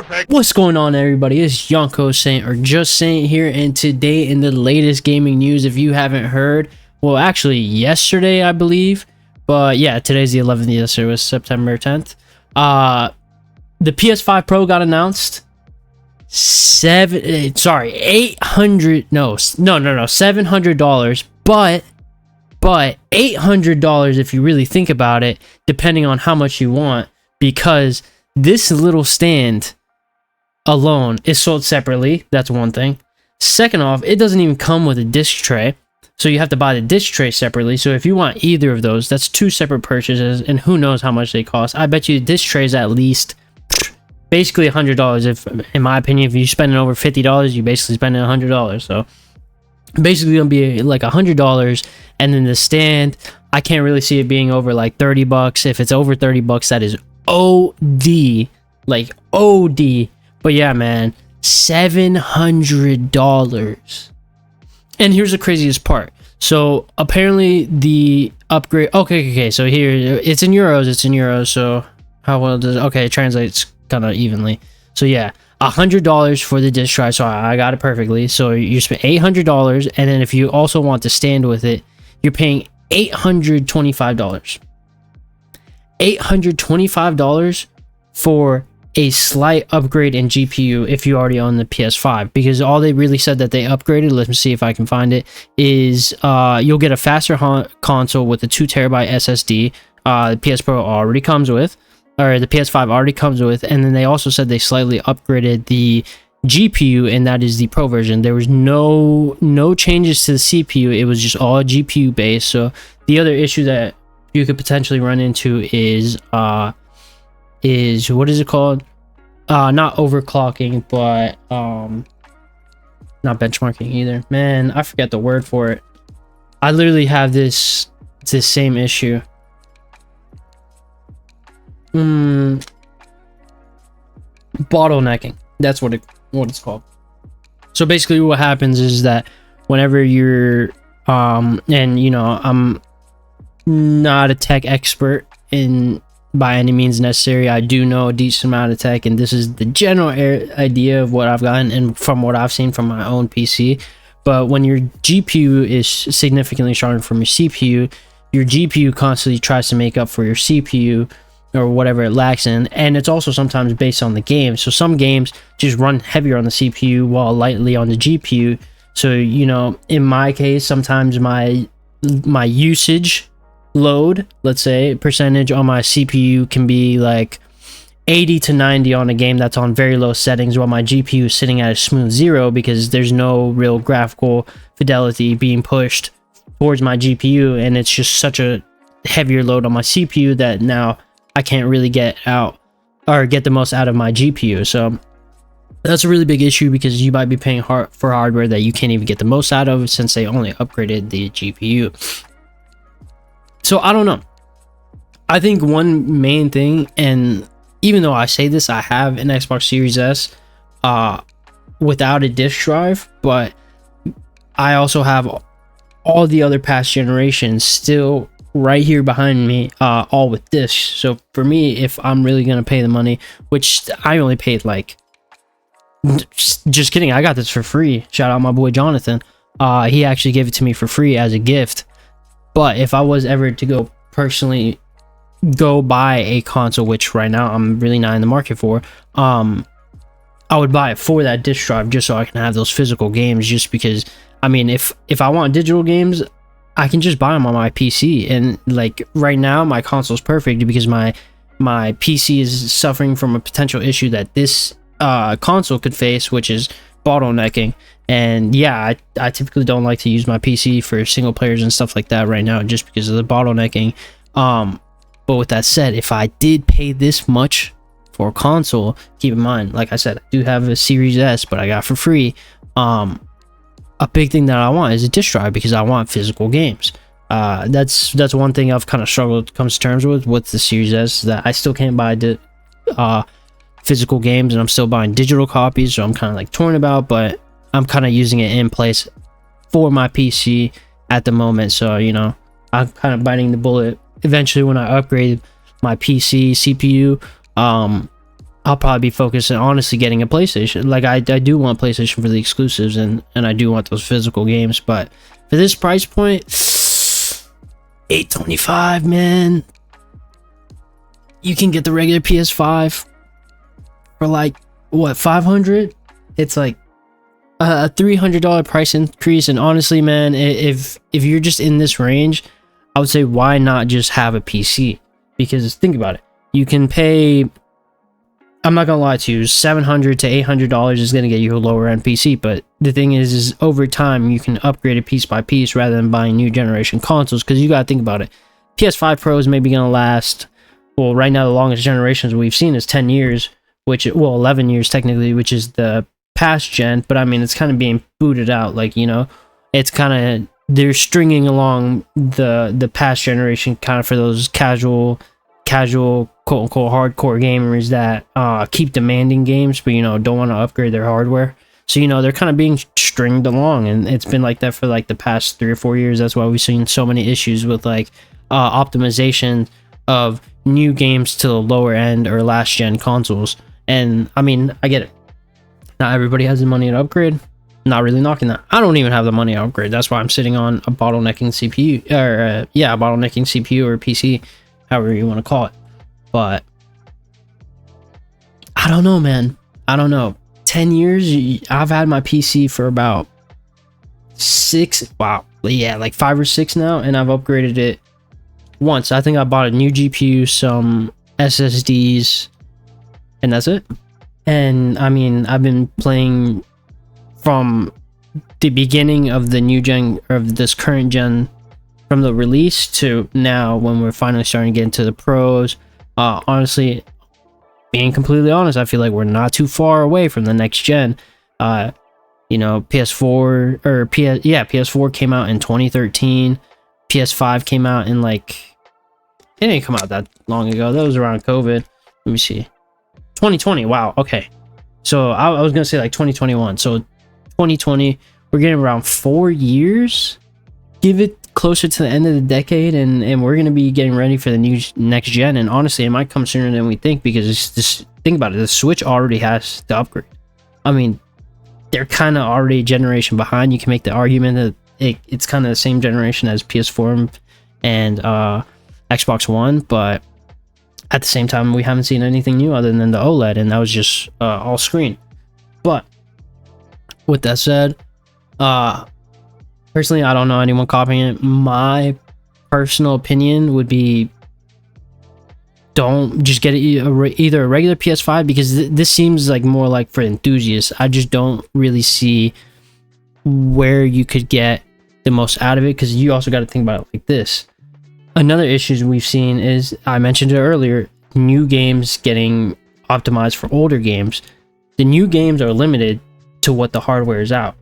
perfect. What's going on, everybody? It's Yonko Saint, or just Saint here, and today in the latest gaming news, if you haven't heard, well, actually yesterday I believe, but yeah, today's the 11th. Yesterday was September 10th. The PS5 Pro got announced. $700, but $800 if you really think about it, depending on how much you want, because this little stand alone is sold separately. That's one thing. Second off, it doesn't even come with a disc tray, so you have to buy the disc tray separately. So if you want either of those, that's two separate purchases, and who knows how much they cost. I bet you the disc tray is at least basically $100. If, in my opinion, if you spend over $50, you basically spend $100. So basically gonna be like $100, and then the stand, I can't really see it being over like $30. If it's over $30, that is OD, like OD. But yeah, man, $700. And here's the craziest part. So apparently the upgrade, okay, so here it's in euros, so how well does, okay, it translates kind of evenly. So yeah, $100 for the disc drive, so I got it perfectly. So you spend $800, and then if you also want to stand with it, you're paying $825. $825 for a slight upgrade in GPU if you already own the PS5, because all they really said that they upgraded, let me see if I can find it, is you'll get a faster console with a 2TB SSD. The PS Pro already comes with, or the PS5 already comes with, and then they also said they slightly upgraded the GPU, and that is the Pro version. There was no changes to the CPU, it was just all GPU based. So the other issue that you could potentially run into is what is it called? Not overclocking, but not benchmarking either. Man, I forget the word for it. I literally have this same issue. Bottlenecking. That's what it's called. So basically what happens is that whenever you're and you know, I'm not a tech expert by any means necessary. I do know a decent amount of tech, and this is the general idea of what I've gotten and from what I've seen from my own PC. But when your GPU is significantly stronger from your CPU, your GPU constantly tries to make up for your CPU or whatever it lacks in, and it's also sometimes based on the game. So some games just run heavier on the CPU while lightly on the GPU. So, you know, in my case, sometimes my usage load, let's say, percentage on my CPU can be like 80 to 90 on a game that's on very low settings, while my GPU is sitting at a smooth 0 because there's no real graphical fidelity being pushed towards my GPU, and it's just such a heavier load on my CPU that now I can't really get the most out of my GPU. So that's a really big issue, because you might be paying for hardware that you can't even get the most out of since they only upgraded the GPU. So I don't know. I think one main thing, and even though I say this, I have an Xbox Series S without a disc drive, but I also have all the other past generations still right here behind me, all with discs. So for me, if I'm really gonna pay the money, which I only paid like, just kidding, I got this for free. Shout out my boy Jonathan. He actually gave it to me for free as a gift. But if I was ever to go personally go buy a console, which right now I'm really not in the market for, I would buy it for that disc drive just so I can have those physical games. Just because, I mean, if I want digital games, I can just buy them on my PC. And like right now, my console is perfect because my PC is suffering from a potential issue that this console could face, which is bottlenecking. And yeah, I typically don't like to use my PC for single players and stuff like that right now, just because of the bottlenecking. But with that said, if I did pay this much for a console, keep in mind, like I said, I do have a Series S, but I got for free. A big thing that I want is a disc drive, because I want physical games. That's one thing I've kind of struggled to come to terms with the Series S, that I still can't buy the physical games, and I'm still buying digital copies. So I'm kind of like torn about, but I'm kind of using it in place for my PC at the moment. So, you know, I'm kind of biting the bullet eventually when I upgrade my PC CPU. I'll probably be focused on honestly getting a PlayStation. Like I do want PlayStation for the exclusives, and I do want those physical games, but for this price point, $825, man. You can get the regular PS5 for like what, $500? It's like a $300 price increase. And honestly, man, if you're just in this range, I would say why not just have a PC? Because think about it, you can pay, I'm not gonna lie to you, $700 to $800 is gonna get you a lower end PC. But the thing is over time you can upgrade it piece by piece rather than buying new generation consoles. Because you gotta think about it, PS5 Pro is maybe gonna last, well, right now the longest generations we've seen is 10 years, which, well, 11 years technically, which is the past gen. But I mean, it's kind of being booted out, like, you know, it's kind of, they're stringing along the past generation kind of for those casual quote unquote hardcore gamers that keep demanding games but, you know, don't want to upgrade their hardware. So, you know, they're kind of being stringed along, and it's been like that for like the past 3 or 4 years. That's why we've seen so many issues with like optimization of new games to the lower end or last gen consoles. And I mean, I get it, not everybody has the money to upgrade. Not really knocking that. I don't even have the money to upgrade. That's why I'm sitting on a bottlenecking CPU, or a bottlenecking CPU or PC, however you want to call it. But I don't know, man. I don't know. 10 years, I've had my PC for about 6, wow, yeah, like 5 or 6 now, and I've upgraded it once. I think I bought a new GPU, some SSDs, and that's it. And I mean, I've been playing from the beginning of the new gen, of this current gen, from the release to now when we're finally starting to get into the pros. Honestly, being completely honest, I feel like we're not too far away from the next gen. You know, PS4 came out in 2013. PS5 came out in like, it didn't come out that long ago. That was around COVID. Let me see. 2020. Wow. Okay. So I was gonna say like 2021. So 2020, we're getting around 4 years. Give it closer to the end of the decade, and we're gonna be getting ready for the new next gen. And honestly, it might come sooner than we think, because it's just, think about it, the Switch already has the upgrade. I mean, they're kind of already a generation behind. You can make the argument that it's kind of the same generation as PS4 and Xbox One, but at the same time, we haven't seen anything new other than the OLED, and that was just all screen. But with that said, personally, I don't know anyone copying it. My personal opinion would be, don't just get either a regular PS5, because this seems like more like for enthusiasts. I just don't really see where you could get the most out of it, because you also got to think about it like this. Another issue we've seen is, I mentioned it earlier, new games getting optimized for older games. The new games are limited to what the hardware is out.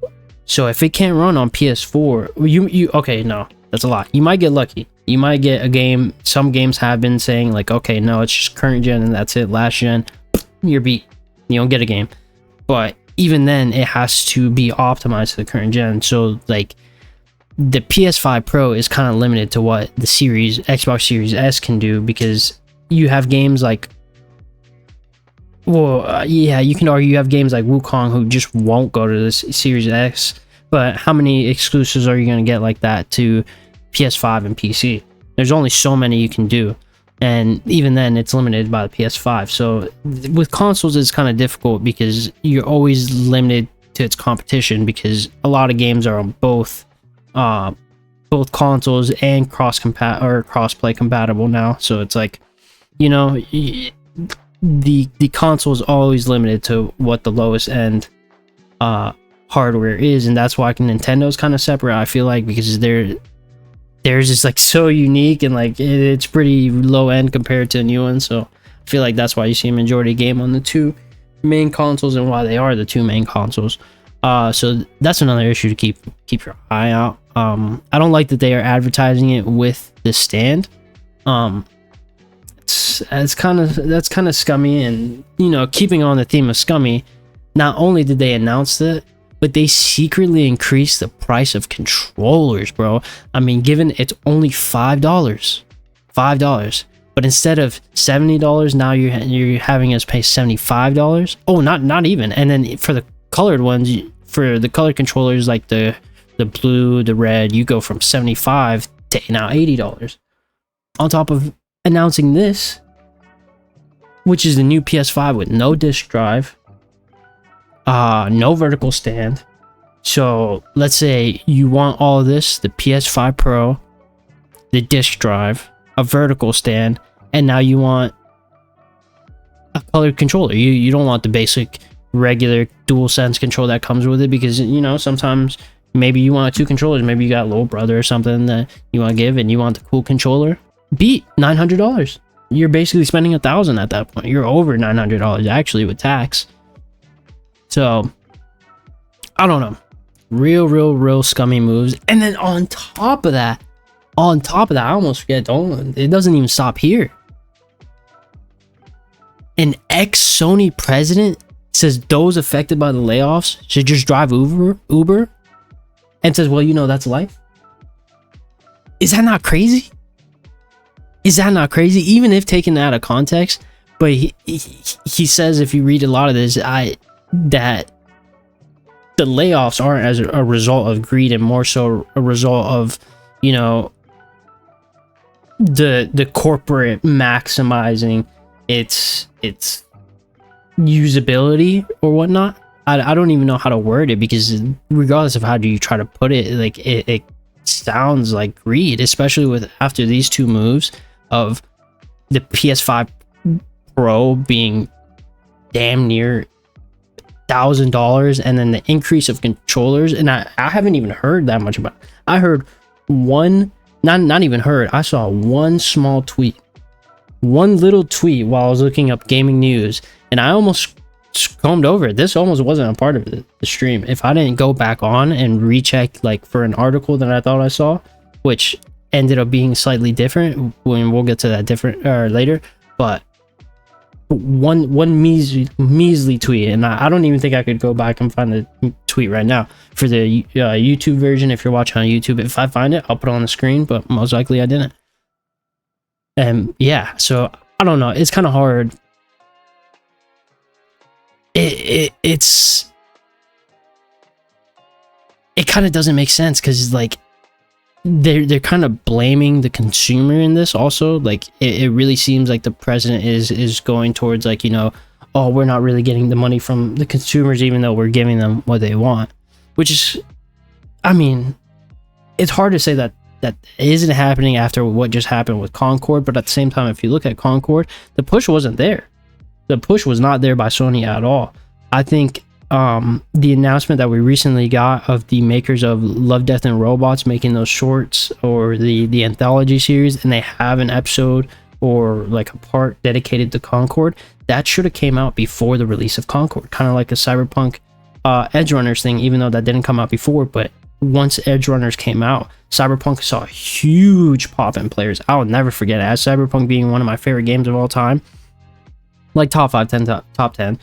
So if it can't run on PS4, you okay, no, that's a lot. You might get lucky. You might get a game. Some games have been saying like, okay, no, it's just current gen and that's it. Last gen, you're beat. You don't get a game. But even then, it has to be optimized to the current gen. So like, the PS5 Pro is kind of limited to what the Xbox Series S can do, because you have games like, well, yeah, you can argue you have games like Wukong who just won't go to this Series X. But how many exclusives are you going to get like that to PS5 and PC? There's only so many you can do, and even then it's limited by the PS5. So with consoles, it's kind of difficult, because you're always limited to its competition, because a lot of games are on both consoles and cross-play compatible now. So it's like, you know, the console is always limited to what the lowest end hardware is, and that's why Nintendo's kind of separate, I feel like, because theirs is like so unique, and like it's pretty low end compared to a new one. So I feel like that's why you see a majority game on the two main consoles, and why they are the two main consoles. So that's another issue to keep your eye out. I don't like that they are advertising it with the stand. That's kind of scummy. And, you know, keeping on the theme of scummy, not only did they announce that, but they secretly increased the price of controllers, bro. I mean, given it's only $5, but instead of $70, now you're having us pay $75. Oh, not even. And then for the colored ones, for the colored controllers like the blue, the red, you go from $75 to now $80. On top of announcing this, which is the new PS5 with no disc drive, no vertical stand. So let's say you want all of this, the PS5 Pro, the disc drive, a vertical stand, and now you want a colored controller. You don't want the basic regular DualSense control that comes with it, because you know sometimes maybe you want two controllers, maybe you got a little brother or something that you want to give and you want the cool controller. Beat $900. You're basically spending $1,000 at that point. You're over $900 actually with tax. So I don't know, real scummy moves. And then on top of that, I almost forget, it doesn't even stop here. An ex-Sony president says those affected by the layoffs should just drive Uber, and says, well, you know, that's life. Is that not crazy? Even if taken out of context. But he says, if you read a lot of this, that the layoffs aren't as a result of greed, and more so a result of, you know, the corporate maximizing its usability or whatnot. I don't even know how to word it, because regardless of how do you try to put it, like it sounds like greed, especially with after these two moves of the PS5 Pro being damn near $1,000, and then the increase of controllers. And I haven't even heard that much about it. I heard one, not even heard, I saw one small tweet, one little tweet while I was looking up gaming news, and I almost combed over it. This almost wasn't a part of the stream if I didn't go back on and recheck, like, for an article that I thought I saw, which ended up being slightly different. When we'll get to that different later. But one measly tweet, and I don't even think I could go back and find the tweet right now for the YouTube version. If you're watching on YouTube, if I find it, I'll put it on the screen, but most likely I didn't. And yeah, so I don't know, it's kind of hard. It kind of doesn't make sense, because like they're kind of blaming the consumer in this also. Like it really seems like the president is going towards, like, you know, oh, we're not really getting the money from the consumers even though we're giving them what they want, which is, I mean, it's hard to say that isn't happening after what just happened with Concord. But at the same time, if you look at Concord, the push wasn't there. The push was not there by Sony at all. I think the announcement that we recently got of the makers of Love, Death, and Robots making those shorts, or the anthology series, and they have an episode or like a part dedicated to Concord, that should have came out before the release of Concord, kind of like a Cyberpunk Edge Runners thing, even though that didn't come out before. But once Edge Runners came out, Cyberpunk saw a huge pop in players. I'll never forget it, as Cyberpunk being one of my favorite games of all time, like top 5, 10, top 10.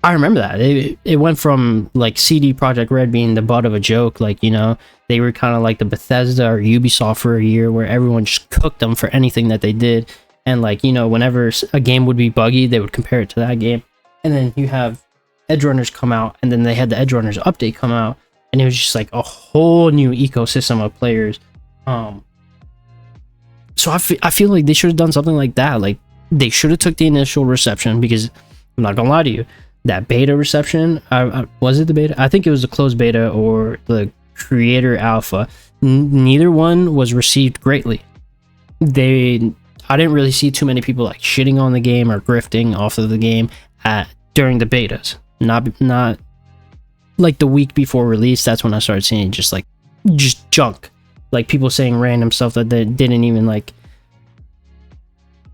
I remember that it went from like CD Projekt Red being the butt of a joke, like, you know, they were kind of like the Bethesda or Ubisoft for a year, where everyone just cooked them for anything that they did. And like, you know, whenever a game would be buggy, they would compare it to that game. And then you have Edge Runners come out, and then they had the Edge Runners update come out, and it was just like a whole new ecosystem of players. So I feel like they should have done something like that. Like, they should have took the initial reception, because I'm not gonna lie to you, that beta reception, was it the beta? I think it was the closed beta or the creator alpha. Neither one was received greatly. I didn't really see too many people like shitting on the game or grifting off of the game during the betas. Not like the week before release. That's when I started seeing just junk, like people saying random stuff that they didn't even like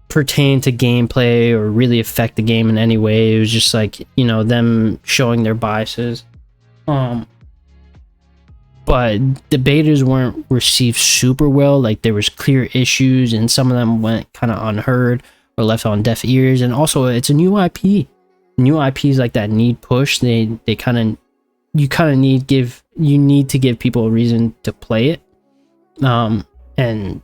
pertain to gameplay or really affect the game in any way. It was just like, you know, them showing their biases. But the betas weren't received super well. Like, there was clear issues, and some of them went kind of unheard or left on deaf ears. And also, it's a new IP. New IPs like that need push. You need to give people a reason to play it. And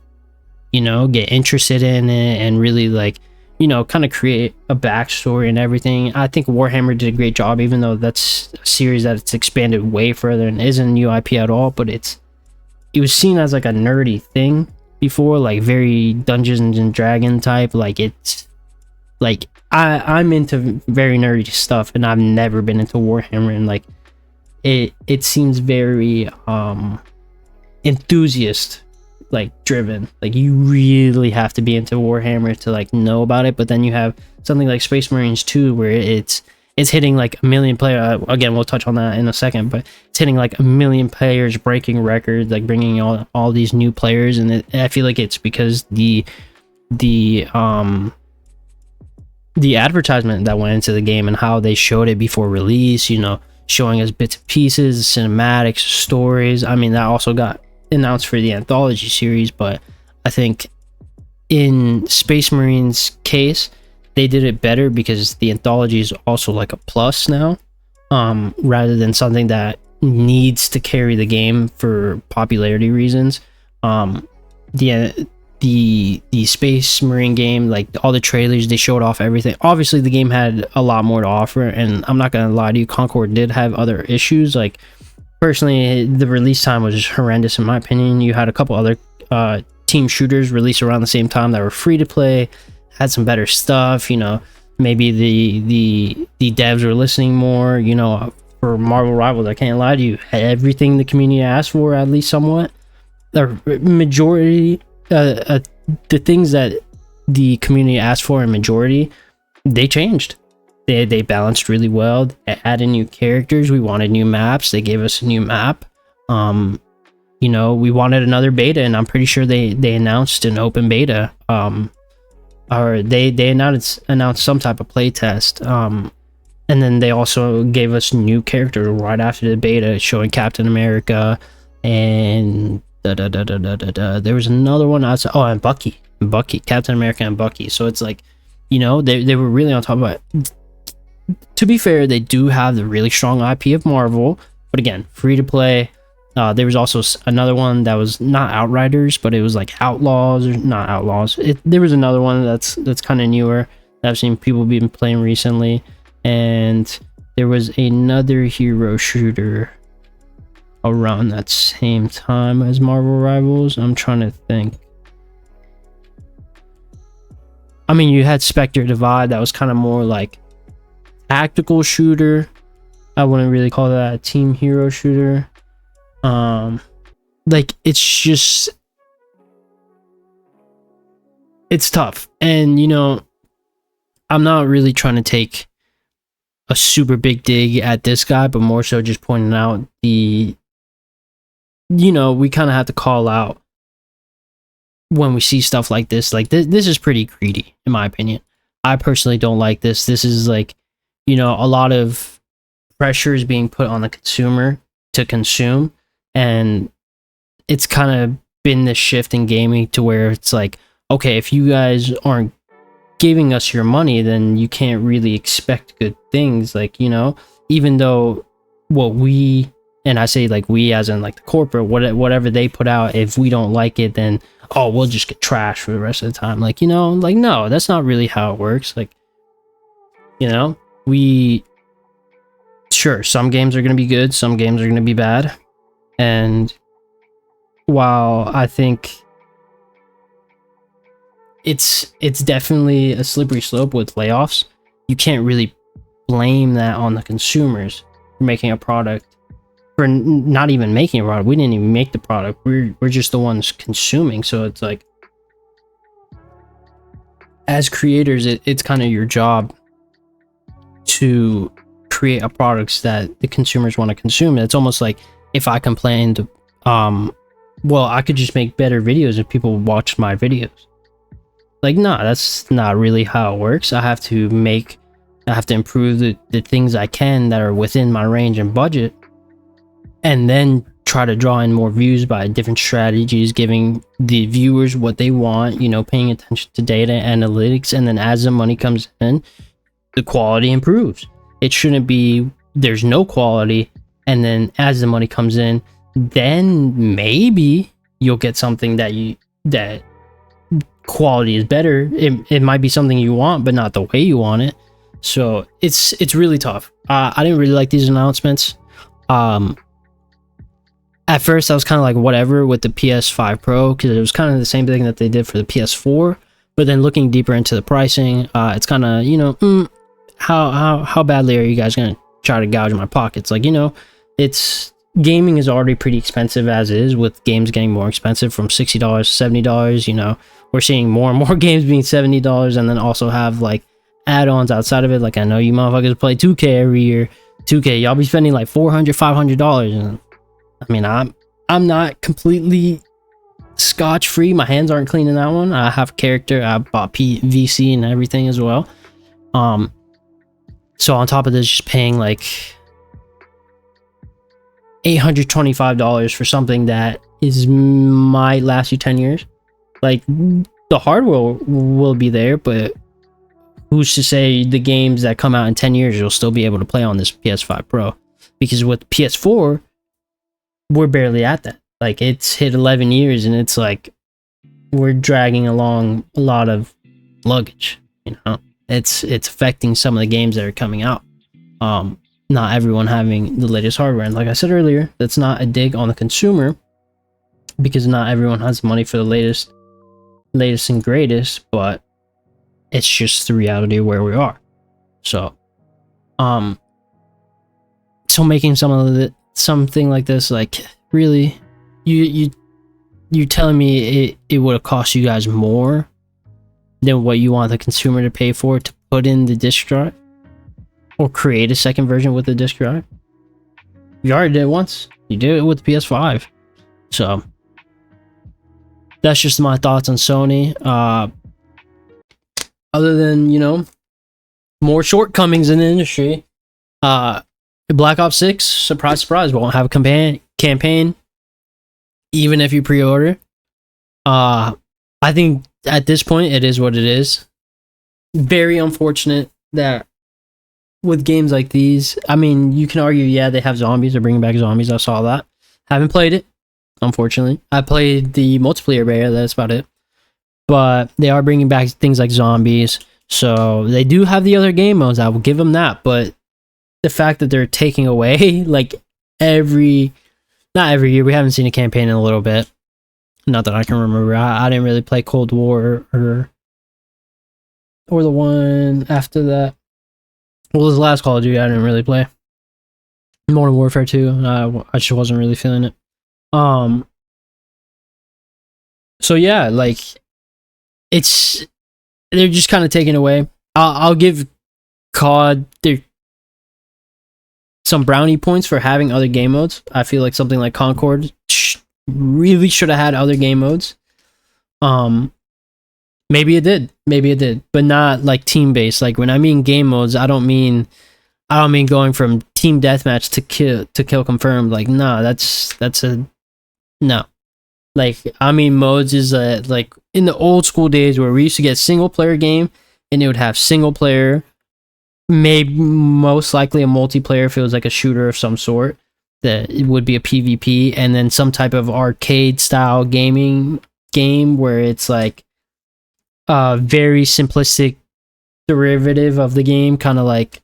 you know, get interested in it and really like, you know, kind of create a backstory and everything. I think Warhammer did a great job, even though that's a series that it's expanded way further and isn't new IP at all, but it was seen as like a nerdy thing before, like very Dungeons and Dragon type. Like it's like I'm into very nerdy stuff, and I've never been into Warhammer, and like it seems very enthusiast like driven. Like you really have to be into Warhammer to like know about it. But then you have something like Space Marines 2 where it's hitting like 1 million player, again we'll touch on that in a second, but it's hitting like 1 million players, breaking records, like bringing all these new players. And I feel like it's because the advertisement that went into the game and how they showed it before release, you know, showing us bits and pieces, cinematics, stories. I mean, that also got announced for the anthology series, but I think in Space Marines case they did it better because the anthology is also like a plus now, rather than something that needs to carry the game for popularity reasons. The Space Marine game, like all the trailers, they showed off everything. Obviously the game had a lot more to offer, and I'm not gonna lie to you, Concord did have other issues. Like personally, the release time was just horrendous in my opinion. You had a couple other team shooters release around the same time that were free to play, had some better stuff, you know. Maybe the devs were listening more, you know. For Marvel Rivals, I can't lie to you, everything the community asked for, at least somewhat, the majority, the things that the community asked for in majority, they changed. They balanced really well. They added new characters. We wanted new maps. They gave us a new map. You know, we wanted another beta, and I'm pretty sure they announced an open beta. Or they announced some type of play test. And then they also gave us new characters right after the beta, showing Captain America and there was another one outside. Oh, and Bucky, Captain America and Bucky. So it's like, you know, they were really on top of it. To be fair, they do have the really strong IP of Marvel, but again, free to play. There was also another one that was not Outriders, but it was like Outlaws, or not Outlaws. There was another one that's kind of newer that I've seen people been playing recently, and there was another hero shooter around that same time as Marvel Rivals. I'm trying to think. I mean, you had Spectre Divide, that was kind of more like tactical shooter. I wouldn't really call that a team hero shooter. Like it's tough. And you know, I'm not really trying to take a super big dig at this guy, but more so just pointing out you know, we kind of have to call out when we see stuff like this. Like this is pretty greedy in my opinion. I personally don't like this. This is like, you know, a lot of pressure is being put on the consumer to consume, and it's kind of been this shift in gaming to where it's like, okay, if you guys aren't giving us your money, then you can't really expect good things. Like, you know, even though what we, and I say like we as in like the corporate, whatever they put out, if we don't like it, then oh, we'll just get trashed for the rest of the time. Like, you know, like no, that's not really how it works. Like, you know, sure, some games are going to be good, some games are going to be bad. And while I think it's definitely a slippery slope with layoffs, you can't really blame that on the consumers for making a product, for not even making a product. We didn't even make the product. We're just the ones consuming. So it's like, as creators, it's kind of your job to create a product that the consumers want to consume. It's almost like if I complained, well, I could just make better videos if people watch my videos. Like, no, that's not really how it works. I have to improve the things I can that are within my range and budget, and then try to draw in more views by different strategies, giving the viewers what they want, you know, paying attention to data analytics. And then as the money comes in, the quality improves. It shouldn't be there's no quality, and then as the money comes in, then maybe you'll get something that quality is better. It might be something you want, but not the way you want it. So it's really tough. I didn't really like these announcements. At first I was kind of like whatever with the PS5 Pro, because it was kind of the same thing that they did for the PS4. But then looking deeper into the pricing, it's kind of, you know, how badly are you guys gonna try to gouge my pockets? Like, you know, it's gaming is already pretty expensive as is, with games getting more expensive from $60 to $70. You know, we're seeing more and more games being $70, and then also have like add-ons outside of it. Like, I know you motherfuckers play 2K every year. 2K, y'all be spending like $400, $500, and I mean, I'm not completely scotch-free. My hands aren't clean in that one. I have a character. I bought VC and everything as well. So on top of this, just paying like $825 for something that might last you 10 years. Like, the hardware will be there, but who's to say the games that come out in 10 years you'll still be able to play on this PS5 Pro? Because with PS4, we're barely at that. Like, it's hit 11 years and it's like we're dragging along a lot of luggage, you know. It's affecting some of the games that are coming out. Not everyone having the latest hardware, and like I said earlier, that's not a dig on the consumer, because not everyone has money for the latest and greatest, but it's just the reality of where we are. So so making something like this, like, really, you telling me it would have cost you guys more than what you want the consumer to pay for to put in the disk drive or create a second version with the disk drive? You already did it once. You did it with the PS5. So that's just my thoughts on Sony. Other than, you know, more shortcomings in the industry, Black Ops 6, surprise surprise, won't have a campaign even if you pre-order. I think at this point it is what it is. Very unfortunate that with games like these, I mean, you can argue, yeah, they have zombies, they're bringing back zombies, I saw that. Haven't played it, unfortunately. I played the multiplayer beta, that's about it. But they are bringing back things like zombies, so they do have the other game modes, I will give them that. But the fact that they're taking away, like, not every year, we haven't seen a campaign in a little bit. Not that I can remember. I didn't really play Cold War or the one after that. Well, this last Call of Duty I didn't really play. Modern Warfare 2, I just wasn't really feeling it. So yeah, like, they're just kind of taking away. I'll give COD some brownie points for having other game modes. I feel like something like Concord really should have had other game modes. Maybe it did, but not like team based. Like, when I mean game modes, I don't mean going from team deathmatch to kill confirmed. Like, no, that's a no. Like, I mean, modes is like in the old school days where we used to get single player game and it would have single player, maybe most likely a multiplayer if it was like a shooter of some sort, that it would be a PvP, and then some type of arcade style game where it's like a very simplistic derivative of the game, kind of like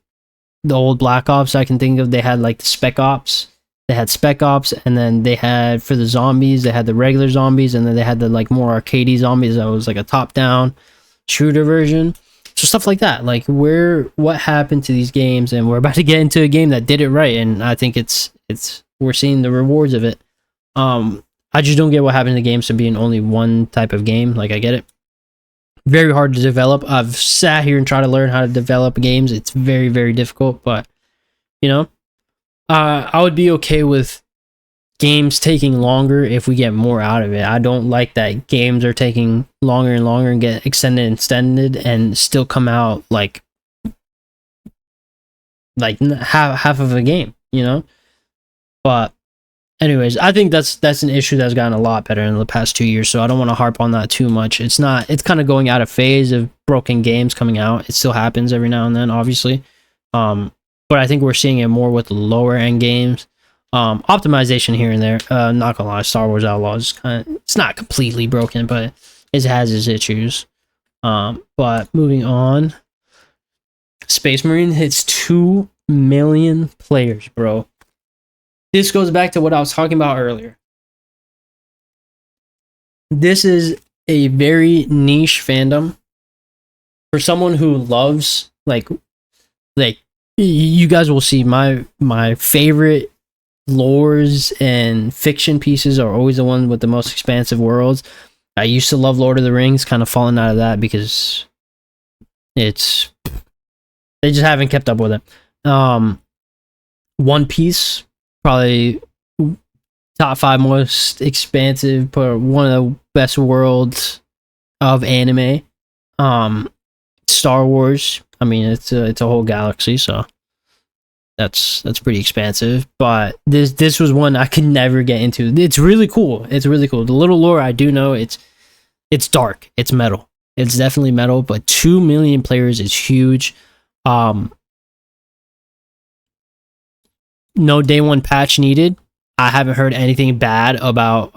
the old Black Ops I can think of. They had like the Spec Ops. They had Spec Ops, and then they had, for the zombies, they had the regular zombies, and then they had the like more arcadey zombies that was like a top-down shooter version. So stuff like that. Like, what happened to these games? And we're about to get into a game that did it right, and I think we're seeing the rewards of it. I just don't get what happened to games to being only one type of game. Like, I get it. Very hard to develop. I've sat here and tried to learn how to develop games. It's very, very difficult, but, you know, I would be okay with games taking longer if we get more out of it. I don't like that games are taking longer and longer and get extended and still come out like half of a game, you know? But anyways, I think that's an issue that's gotten a lot better in the past 2 years, so I don't want to harp on that too much. It's kind of going out of phase of broken games coming out. It still happens every now and then, obviously. But I think we're seeing it more with lower end games. Optimization here and there. Not gonna lie, Star Wars Outlaws it's not completely broken, but it has its issues. But moving on, Space Marine hits 2 million players, bro. This goes back to what I was talking about earlier. This is a very niche fandom for someone who loves like you guys will see my favorite lores and fiction pieces are always the ones with the most expansive worlds. I used to love Lord of the Rings, kind of fallen out of that because they just haven't kept up with it. One Piece, probably top 5 most expansive, but one of the best worlds of anime. Star Wars, I mean, it's a whole galaxy, so that's pretty expansive. But this was one I could never get into. It's really cool. It's really cool. The little lore I do know, it's dark. It's metal. It's definitely metal. But 2 million players is huge. No day one patch needed. I haven't heard anything bad about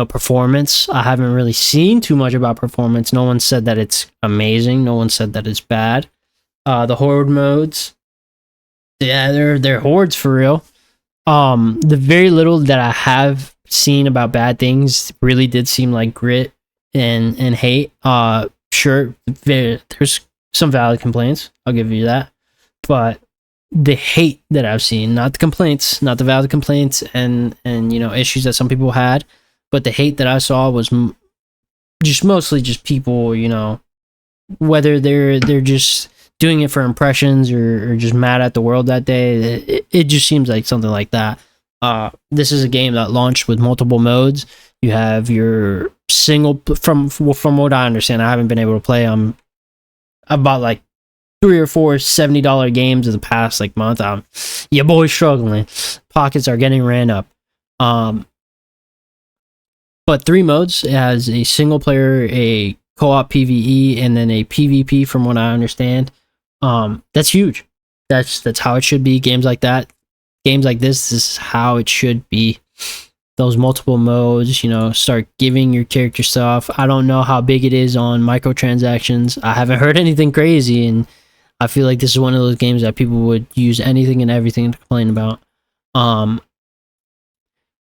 performance. I haven't really seen too much about performance. No one said that it's amazing. No one said that it's bad. The horde modes, yeah, they're hordes for real. The very little that I have seen about bad things really did seem like grit and hate. Sure, there's some valid complaints. I'll give you that, but the hate that I've seen, not the complaints, not the valid complaints, and issues that some people had, but the hate that I saw was just mostly just people, whether they're just doing it for impressions or just mad at the world that day. It just seems like something like that. This is a game that launched with multiple modes. You have your single, from what I understand, I haven't been able to play. I bought like 3 or 4 $70 games in the past like month. Your boy's struggling. Pockets are getting ran up. But 3 modes. It has a single player, a co-op PvE, and then a PvP from what I understand. That's huge. That's how it should be. Games like that, games like this is how it should be. Those multiple modes, start giving your character stuff. I don't know how big it is on microtransactions. I haven't heard anything crazy, and I feel like this is one of those games that people would use anything and everything to complain about.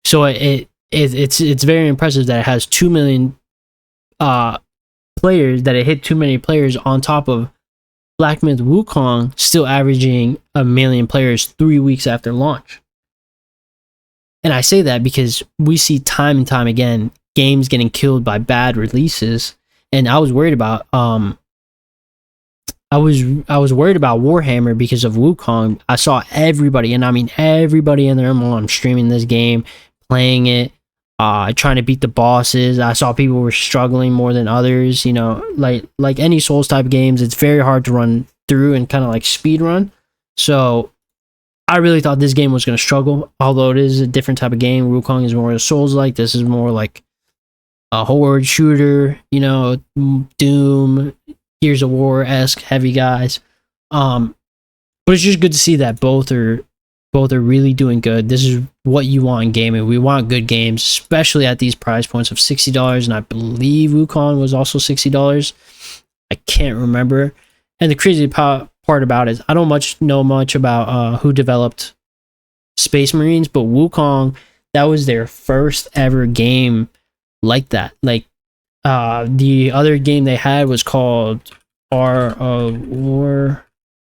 So it's very impressive that it has 2 million players, that it hit too many players on top of Black Myth Wukong still averaging 1 million players 3 weeks after launch. And I say that because we see time and time again games getting killed by bad releases, and I was worried about I was worried about Warhammer because of Wukong. I saw everybody, and I mean everybody and their mom streaming this game, playing it, trying to beat the bosses. I saw people were struggling more than others. Like any Souls type games, it's very hard to run through and kind of like speed run. So I really thought this game was going to struggle, although it is a different type of game. Wukong is more Souls-like. This is more like a horde shooter, Doom, Gears of War-esque heavy guys. But it's just good to see that both are really doing good. This is what you want in gaming. We want good games, especially at these price points of $60, and I believe Wukong was also $60. I can't remember. And the crazy part about it is I don't know much about who developed Space Marines, but Wukong, that was their first ever game like that. Like the other game they had was called War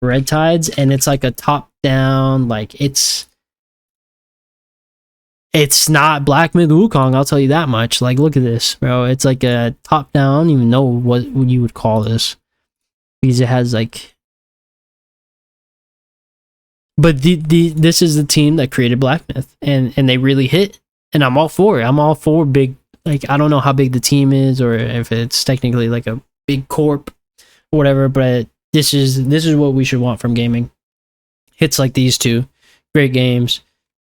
Red Tides, and it's like a top down, like it's not Black Myth Wukong, I'll tell you that much. Like, look at this, bro. It's like a top down. I don't even know what you would call this, because it has like, but this is the team that created Black Myth, and they really hit, and I'm all for it. I'm all for big, like, I don't know how big the team is or if it's technically like a big corp or whatever, but this is what we should want from gaming. Hits like these two, great games,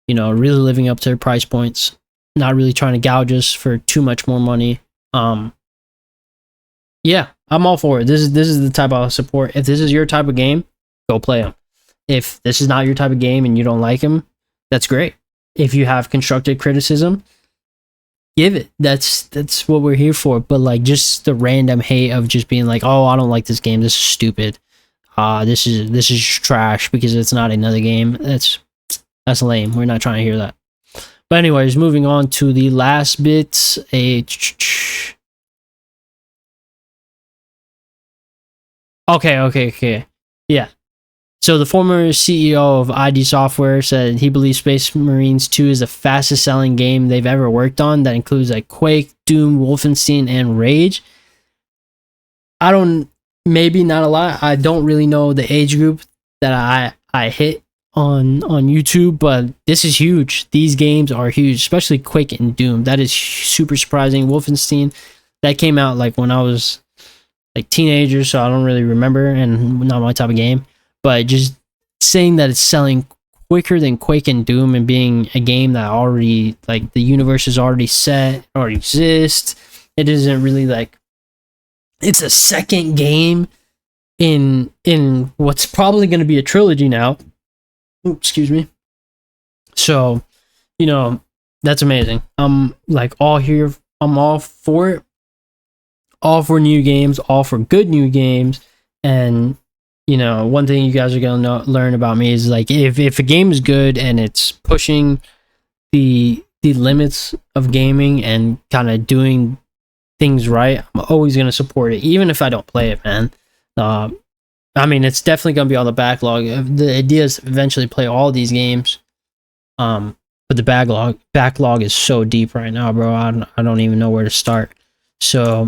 really living up to their price points, not really trying to gouge us for too much more money. Yeah, I'm all for it. This is the type of support. If this is your type of game, go play them. If this is not your type of game and you don't like them, that's great. If you have constructive criticism, give it. That's what we're here for. But like just the random hate of just being like, oh, I don't like this game. This is stupid. This is trash because it's not another game. That's lame. We're not trying to hear that. But anyways, moving on to the last bit. Okay. Yeah. So the former CEO of ID Software said he believes Space Marines 2 is the fastest selling game they've ever worked on. That includes like Quake, Doom, Wolfenstein, and Rage. Maybe not a lot. I don't really know the age group that I hit on YouTube, but this is huge. These games are huge, especially Quake and Doom. That is super surprising. Wolfenstein, that came out like when I was like teenager, so I don't really remember, and not my type of game. But just saying that it's selling quicker than Quake and Doom and being a game that already, like, the universe is already set, already exists. It isn't really like, it's a second game in what's probably going to be a trilogy now. Oops, excuse me. So, you know, that's amazing. I'm like all here. I'm all for it. All for new games, all for good new games. And, you know, one thing you guys are going to learn about me is like, if a game is good and it's pushing the limits of gaming and kind of doing things right, I'm always going to support it, even if I don't play it, man. I mean, it's definitely going to be on the backlog. The idea is to eventually play all these games. But the backlog is so deep right now, bro. I don't even know where to start. So